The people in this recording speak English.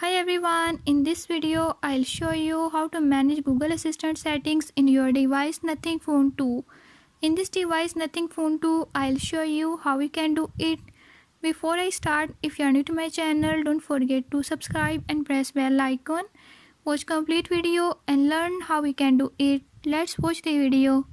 Hi everyone, in this video I'll show you how to manage Google Assistant settings in your device Nothing Phone 2. In this device Nothing Phone 2, I'll show you how you can do it. Before I start, if you are new to my channel, don't forget to subscribe and press bell icon. Watch complete video and learn how we can do it. Let's watch the video.